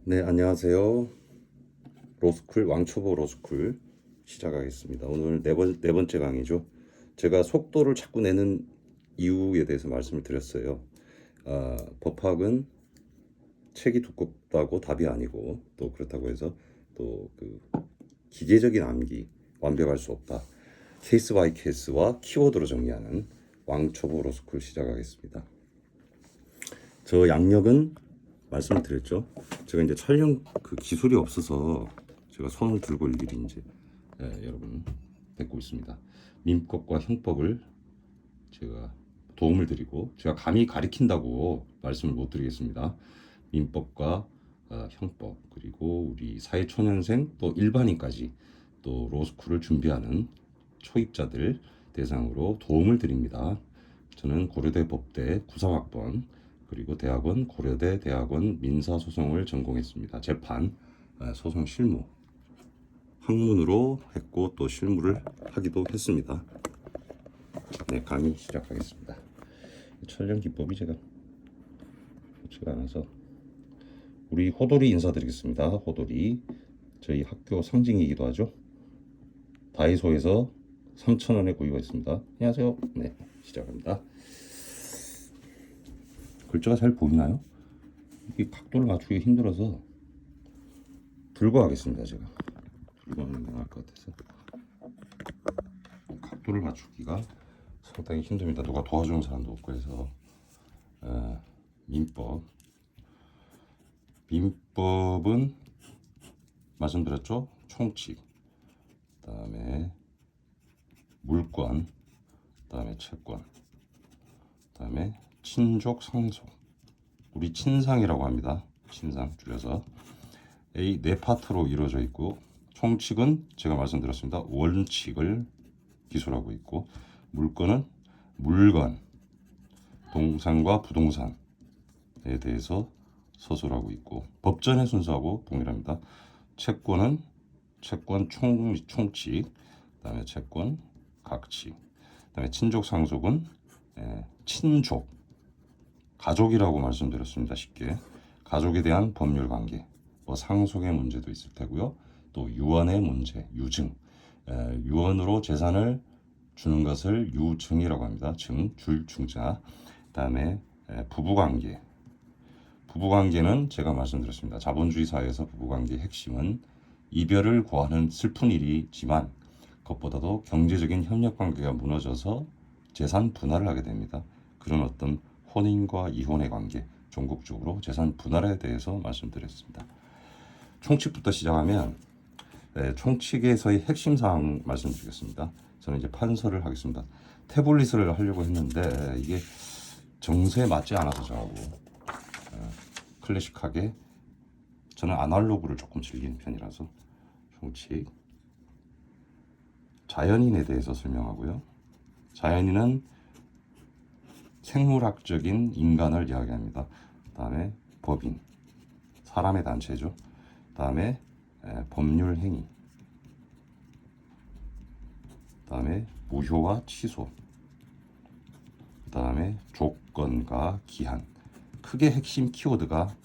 네, 안녕하세요. 로스쿨, 왕초보 로스쿨 시작하겠습니다. 오늘 네 번째 강의죠. 제가 속도를 자꾸 내는 이유에 대해서 말씀을 드렸어요. 법학은 책이 두껍다고 답이 아니고, 또 그렇다고 해서 또 그 기계적인 암기, 완벽할 수 없다. 케이스 바이 케이스와 키워드로 정리하는 왕초보 로스쿨 시작하겠습니다. 저 양력은 말씀을 드렸죠. 제가 이제 촬영 그 기술이 없어서 제가 손을 들고 올 일이 이제 여러분 뵙고 있습니다. 민법과 형법을 제가 도움을 드리고, 제가 감히 가리킨다고 말씀을 못 드리겠습니다. 민법과 형법, 그리고 우리 사회초년생 또 일반인까지 또 로스쿨을 준비하는 초입자들 대상으로 도움을 드립니다. 저는 고려대 법대 구사학번, 그리고 대학원 고려대 대학원 민사소송을 전공했습니다. 재판, 소송 실무 학문으로 했고 또 실무를 하기도 했습니다. 네, 강의 시작하겠습니다. 촬영 기법이 제가 좋지가 않아서 우리 호돌이 인사드리겠습니다. 호돌이 저희 학교 상징이기도 하죠. 다이소에서 3,000원에 구입가 있습니다. 안녕하세요. 네, 시작합니다. 글자가 잘 보이나요? 이 각도를 맞추기 힘들어서 들고 하겠습니다. 제가 들고 하는 게 나을 것 같아서 각도를 맞추기가 상당히 힘듭니다. 누가 도와주는 사람도 없고 해서. 민법은 말씀드렸죠. 총칙, 그다음에 물권, 그다음에 채권, 그다음에 친족 상속, 우리 친상이라고 합니다. 친상 줄여서 이 네 파트로 이루어져 있고, 총칙은 제가 말씀드렸습니다. 원칙을 기술하고 있고, 물권은 물건, 동산과 부동산에 대해서 서술하고 있고, 법전의 순서하고 동일합니다. 채권은 채권 총칙, 그다음에 채권 각칙, 그다음에 친족 상속은 친족, 가족이라고 말씀드렸습니다. 쉽게 가족에 대한 법률 관계, 뭐 상속의 문제도 있을 테고요. 또 유언의 문제, 유증, 유언으로 재산을 주는 것을 유증이라고 합니다. 증, 줄, 중자. 그다음에 부부관계. 부부관계는 제가 말씀드렸습니다. 자본주의 사회에서 부부관계의 핵심은 이별을 구하는 슬픈 일이지만, 그것보다도 경제적인 협력관계가 무너져서 재산 분할을 하게 됩니다. 그런 어떤 혼인과 이혼의 관계, 종국적으로 재산 분할에 대해서 말씀드렸습니다. 총칙부터 시작하면 총칙에서의 핵심 사항 말씀드리겠습니다. 저는 이제 판서를 하겠습니다. 태블릿을 하려고 했는데 이게 정세에 맞지 않아서 저하고 클래식하게, 저는 아날로그를 조금 즐기는 편이라서 총칙. 자연인에 대해서 설명하고요. 자연인은 생물학적인 인간을 이야기합니다. 그다음에 법인, 사람의 단체죠. 그다음에 법률 행위, 그다음에 무효와 취소, 그다음에 조건과 기한. 크게 핵심 키워드가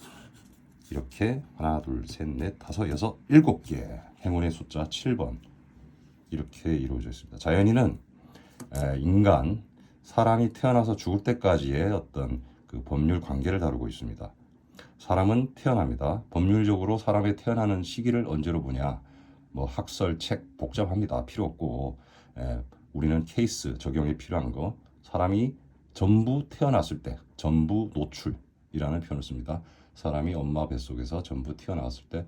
이렇게 하나, 둘, 셋, 넷, 다섯, 여섯, 7개, 행운의 숫자 7번 이렇게 이루어져 있습니다. 자연인은 인간, 사람이 태어나서 죽을 때까지의 어떤 그 법률 관계를 다루고 있습니다. 사람은 태어납니다. 법률적으로 사람의 태어나는 시기를 언제로 보냐, 뭐 학설, 책 복잡합니다. 필요 없고, 우리는 케이스 적용이 필요한 거, 사람이 전부 태어났을 때, 전부 노출이라는 표현을 씁니다. 사람이 엄마 뱃속에서 전부 태어났을 때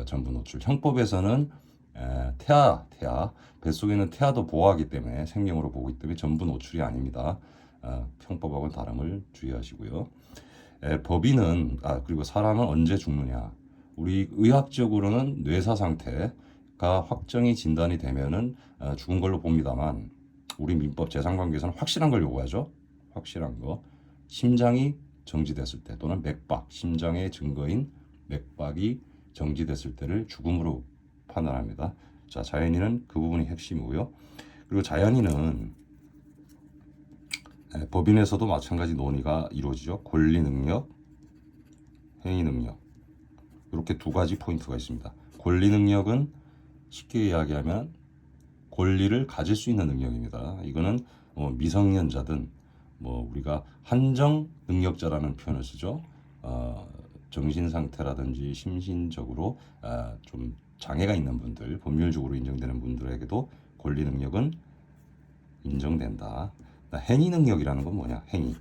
전부 노출. 형법에서는 태아, 뱃속에는 태아도 보호하기 때문에, 생명으로 보기 때문에 전부 노출이 아닙니다. 형법하고는 다름을 주의하시고요. 법인은 그리고 사람은 언제 죽느냐, 우리 의학적으로는 뇌사 상태가 확정이 진단이 되면은 죽은 걸로 봅니다만, 우리 민법 재산관계에서는 확실한 걸 요구하죠. 확실한 거. 심장이 정지됐을 때, 또는 맥박, 심장의 증거인 맥박이 정지됐을 때를 죽음으로 판단합니다. 자, 자연인은 그 부분이 핵심이고요. 그리고 자연인은 법인에서도 마찬가지 논의가 이루어지죠. 권리 능력, 행위 능력, 이렇게 두 가지 포인트가 있습니다. 권리 능력은 쉽게 이야기하면 권리를 가질 수 있는 능력입니다. 이거는 미성년자든 우리가 한정 능력자라는 표현을 쓰죠. 정신 상태라든지 심신적으로 좀 장애가 있는 분들, 법률적으로 인정되는 분들에게도 권리 능력은 인정된다. 행위 능력이라는 건 뭐냐? 행위.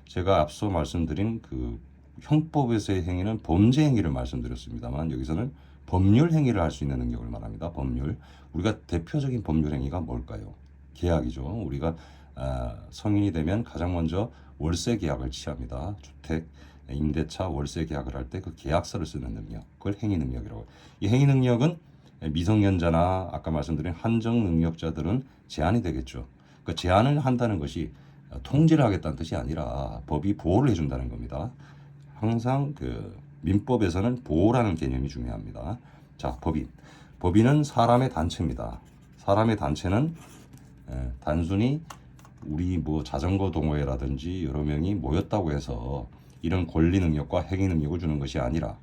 제가 앞서 말씀드린 그 형법에서의 행위는 범죄 행위를 말씀드렸습니다만 여기서는 법률 행위를 할 수 있는 능력을 말합니다. 법률. 우리가 대표적인 법률 행위가 뭘까요? 계약이죠. 우리가 성인이 되면 가장 먼저 월세 계약을 취합니다. 주택, 임대차, 월세 계약을 할 때 그 계약서를 쓰는 능력, 그걸 행위 능력이라고 해요. 이 행위 능력은 미성년자나 아까 말씀드린 한정 능력자들은 제한이 되겠죠. 그 제한을 한다는 것이 통제를 하겠다는 뜻이 아니라 법이 보호를 해준다는 겁니다. 항상 그 민법에서는 보호라는 개념이 중요합니다. 자, 법인. 법인은 사람의 단체입니다. 사람의 단체는 단순히 우리 자전거 동호회라든지 여러 명이 모였다고 해서 이런 권리 능력과 행위 능력을 주는 것이 아니라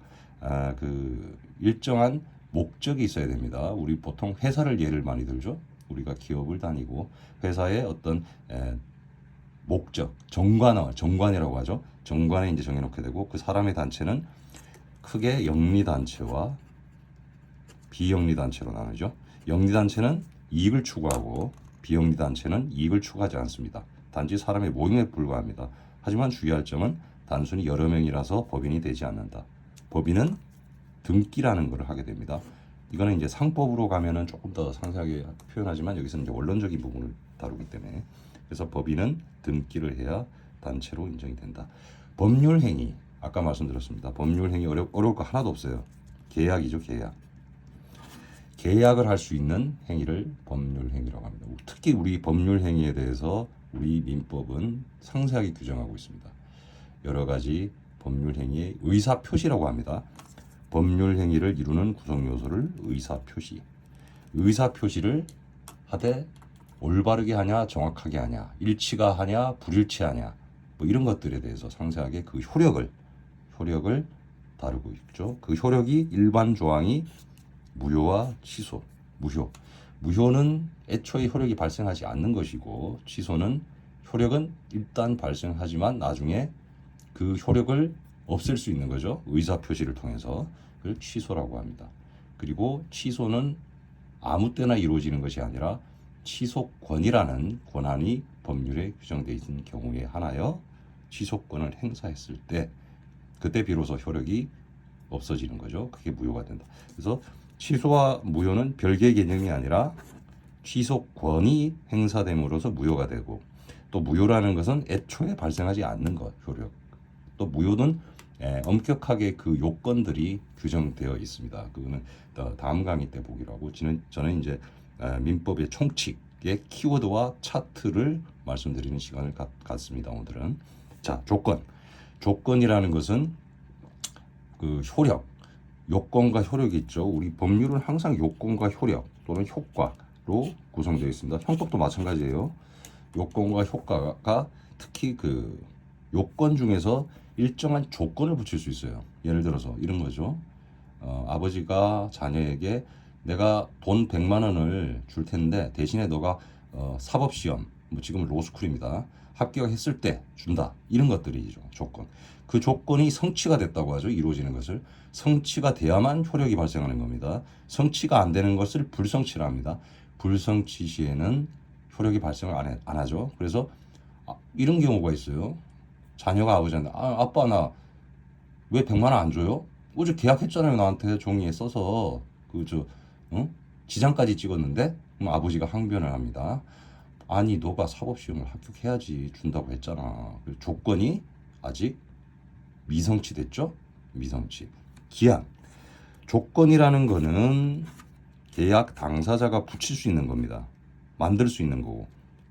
그 일정한 목적이 있어야 됩니다. 우리 보통 회사를 예를 많이 들죠. 우리가 기업을 다니고 회사의 어떤 목적, 정관이라고 하죠. 정관에 이제 정해놓게 되고 그 사람의 단체는 크게 영리 단체와 비영리 단체로 나누죠. 영리 단체는 이익을 추구하고 비영리 단체는 이익을 추구하지 않습니다. 단지 사람의 모임에 불과합니다. 하지만 주의할 점은 단순히 여러 명이라서 법인이 되지 않는다. 법인은 등기라는 것을 하게 됩니다. 이거는 이제 상법으로 가면은 조금 더 상세하게 표현하지만 여기서는 이제 원론적인 부분을 다루기 때문에 그래서 법인은 등기를 해야 단체로 인정이 된다. 법률 행위 아까 말씀드렸습니다. 법률 행위 어려울 거 하나도 없어요. 계약이죠, 계약. 계약을 할 수 있는 행위를 법률 행위라고 합니다. 특히 우리 법률 행위에 대해서 우리 민법은 상세하게 규정하고 있습니다. 여러 가지 법률 행위의 의사 표시라고 합니다. 법률 행위를 이루는 구성 요소를 의사 표시. 의사 표시를 하되 올바르게 하냐, 정확하게 하냐, 일치가 하냐, 불일치하냐, 이런 것들에 대해서 상세하게 그 효력을 다루고 있죠. 그 효력이 일반 조항이 무효와 취소, 무효는 애초에 효력이 발생하지 않는 것이고 취소는 효력은 일단 발생하지만 나중에 그 효력을 없앨 수 있는 거죠. 의사 표시를 통해서 그걸 취소라고 합니다. 그리고 취소는 아무 때나 이루어지는 것이 아니라 취소권이라는 권한이 법률에 규정되어 있는 경우에 하나여 취소권을 행사했을 때 그때 비로소 효력이 없어지는 거죠. 그게 무효가 된다. 그래서 취소와 무효는 별개의 개념이 아니라 취소권이 행사됨으로써 무효가 되고 또 무효라는 것은 애초에 발생하지 않는 것, 효력. 또 무효는 엄격하게 그 요건들이 규정되어 있습니다. 그거는 다음 강의 때 보기로 하고 저는 이제 민법의 총칙의 키워드와 차트를 말씀드리는 시간을 갖습니다. 오늘은 자 조건이라는 것은 그 효력, 요건과 효력이 있죠. 우리 법률은 항상 요건과 효력 또는 효과로 구성되어 있습니다. 형법도 마찬가지예요. 요건과 효과가 특히 그 요건 중에서 일정한 조건을 붙일 수 있어요. 예를 들어서 이런 거죠. 아버지가 자녀에게 내가 돈 100만 원을 줄 텐데 대신에 너가 사법시험, 지금은 로스쿨입니다. 합격했을 때 준다. 이런 것들이죠. 조건. 그 조건이 성취가 됐다고 하죠. 이루어지는 것을. 성취가 돼야만 효력이 발생하는 겁니다. 성취가 안 되는 것을 불성취라 합니다. 불성취 시에는 효력이 발생을 안 하죠. 그래서 이런 경우가 있어요. 자녀가 아버지한테 아빠 나 왜 100만 원 안 줘요? 어제 계약했잖아요. 나한테 종이에 써서 지장까지 찍었는데 그럼 아버지가 항변을 합니다. 아니 너가 사법시험을 합격해야지 준다고 했잖아. 조건이 아직 미성취됐죠? 미성취. 기한. 조건이라는 거는 계약 당사자가 붙일 수 있는 겁니다. 만들 수 있는 거고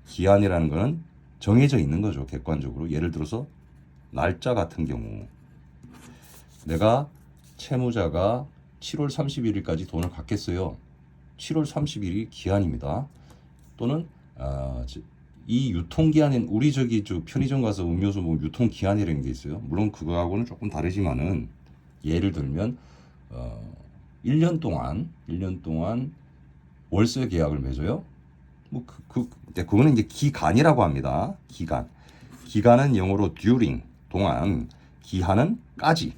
기한이라는 거는 정해져 있는 거죠. 객관적으로. 예를 들어서 날짜 같은 경우 내가 채무자가 7월 31일까지 돈을 갚겠어요. 7월 30일이 기한입니다. 또는 이 유통기한인 우리 편의점 가서 음료수 유통기한이라는 게 있어요. 물론 그거하고는 조금 다르지만은 예를 들면 1년 동안 월세 계약을 맺어요. 그거는 이제 기간이라고 합니다. 기간은 영어로 during 동안, 기한은 까지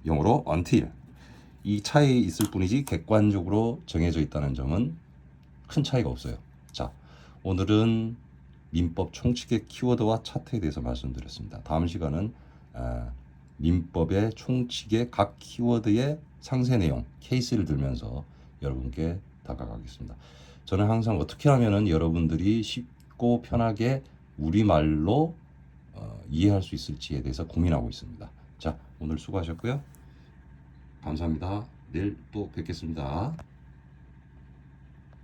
영어로 until. 이 차이 있을 뿐이지 객관적으로 정해져 있다는 점은 큰 차이가 없어요. 자, 오늘은 민법 총칙의 키워드와 차트에 대해서 말씀드렸습니다. 다음 시간은 민법의 총칙의 각 키워드의 상세 내용, 케이스를 들면서 여러분께 다가가겠습니다. 저는 항상 어떻게 하면은 여러분들이 쉽고 편하게 우리말로 이해할 수 있을지에 대해서 고민하고 있습니다. 자, 오늘 수고하셨고요. 감사합니다. 내일 또 뵙겠습니다.